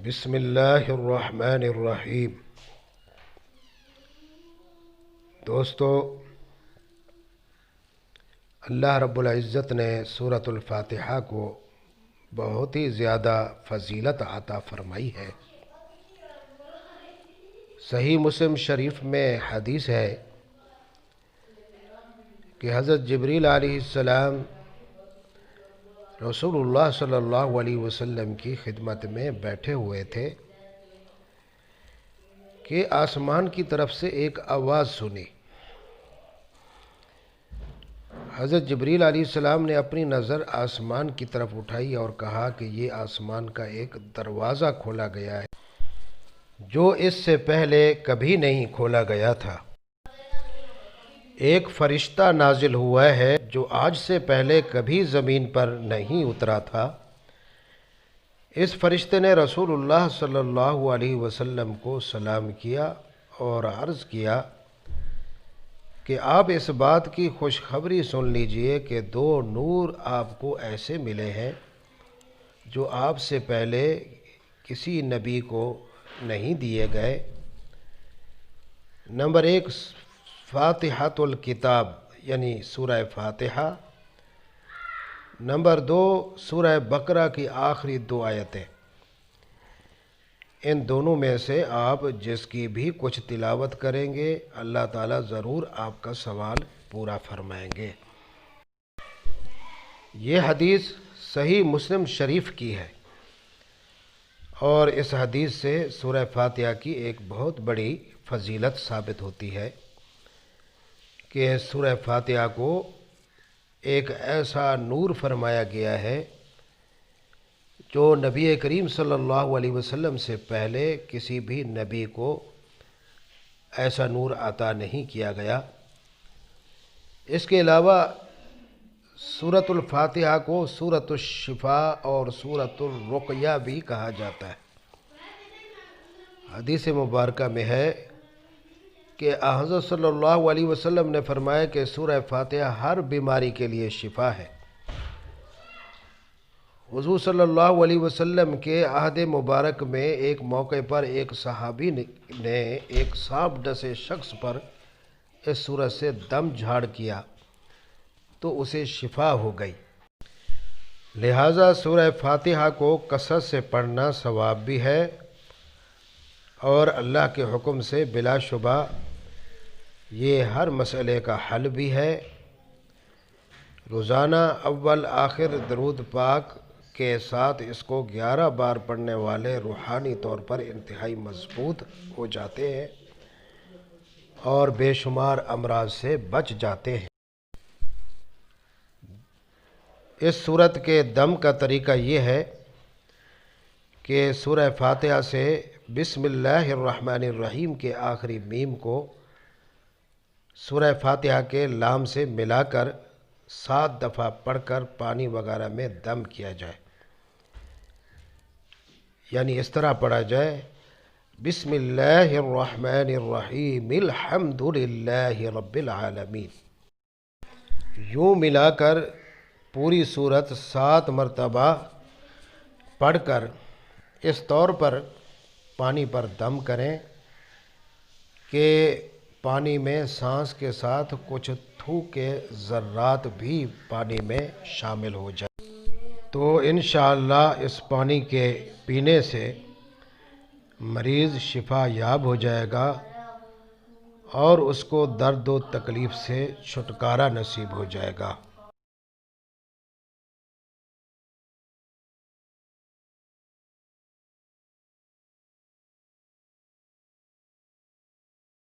بسم اللہ الرحمن الرحیم۔ دوستو، اللہ رب العزت نے سورۃ الفاتحہ کو بہت ہی زیادہ فضیلت عطا فرمائی ہے۔ صحیح مسلم شریف میں حدیث ہے کہ حضرت جبریل علیہ السلام رسول اللہ صلی اللہ علیہ وسلم کی خدمت میں بیٹھے ہوئے تھے کہ آسمان کی طرف سے ایک آواز سنی۔ حضرت جبریل علیہ السلام نے اپنی نظر آسمان کی طرف اٹھائی اور کہا کہ یہ آسمان کا ایک دروازہ کھولا گیا ہے جو اس سے پہلے کبھی نہیں کھولا گیا تھا۔ ایک فرشتہ نازل ہوا ہے جو آج سے پہلے کبھی زمین پر نہیں اترا تھا۔ اس فرشتے نے رسول اللہ صلی اللہ علیہ وسلم کو سلام کیا اور عرض کیا کہ آپ اس بات کی خوشخبری سن لیجئے کہ دو نور آپ کو ایسے ملے ہیں جو آپ سے پہلے کسی نبی کو نہیں دیے گئے۔ نمبر ایک، فاتحۃ الکتاب یعنی سورہ فاتحہ۔ نمبر دو، سورہ بقرہ کی آخری 2 آیتیں۔ ان دونوں میں سے آپ جس کی بھی کچھ تلاوت کریں گے اللہ تعالیٰ ضرور آپ کا سوال پورا فرمائیں گے۔ یہ حدیث صحیح مسلم شریف کی ہے اور اس حدیث سے سورہ فاتحہ کی ایک بہت بڑی فضیلت ثابت ہوتی ہے کہ سورہ فاتحہ کو ایک ایسا نور فرمایا گیا ہے جو نبی کریم صلی اللہ علیہ وسلم سے پہلے کسی بھی نبی کو ایسا نور عطا نہیں کیا گیا۔ اس کے علاوہ سورۃ الفاتحہ کو سورۃ الشفاء اور سورۃ الرقیہ بھی کہا جاتا ہے۔ حدیث مبارکہ میں ہے کہ حضرت صلی اللہ علیہ وسلم نے فرمایا کہ سورہ فاتحہ ہر بیماری کے لیے شفا ہے۔ حضور صلی اللہ علیہ وسلم کے عہد مبارک میں ایک موقع پر ایک صحابی نے ایک سانپ ڈسے شخص پر اس سورت سے دم جھاڑ کیا تو اسے شفا ہو گئی۔ لہٰذا سورہ فاتحہ کو کثرت سے پڑھنا ثواب بھی ہے اور اللہ کے حکم سے بلا شبہ یہ ہر مسئلے کا حل بھی ہے۔ روزانہ اول آخر درود پاک کے ساتھ اس کو 11 بار پڑھنے والے روحانی طور پر انتہائی مضبوط ہو جاتے ہیں اور بے شمار امراض سے بچ جاتے ہیں۔ اس سورت کے دم کا طریقہ یہ ہے کہ سورہ فاتحہ سے بسم اللہ الرحمن الرحیم کے آخری میم کو سورہ فاتحہ کے لام سے ملا کر 7 دفعہ پڑھ کر پانی وغیرہ میں دم کیا جائے، یعنی اس طرح پڑھا جائے بسم اللہ الرحمن الرحیم الحمد للہ رب العالمین۔ یوں ملا کر پوری سورت 7 مرتبہ پڑھ کر اس طور پر پانی پر دم کریں کہ پانی میں سانس کے ساتھ کچھ تھوک کے ذرات بھی پانی میں شامل ہو جائیں تو انشاءاللہ اس پانی کے پینے سے مریض شفا یاب ہو جائے گا اور اس کو درد و تکلیف سے چھٹکارا نصیب ہو جائے گا۔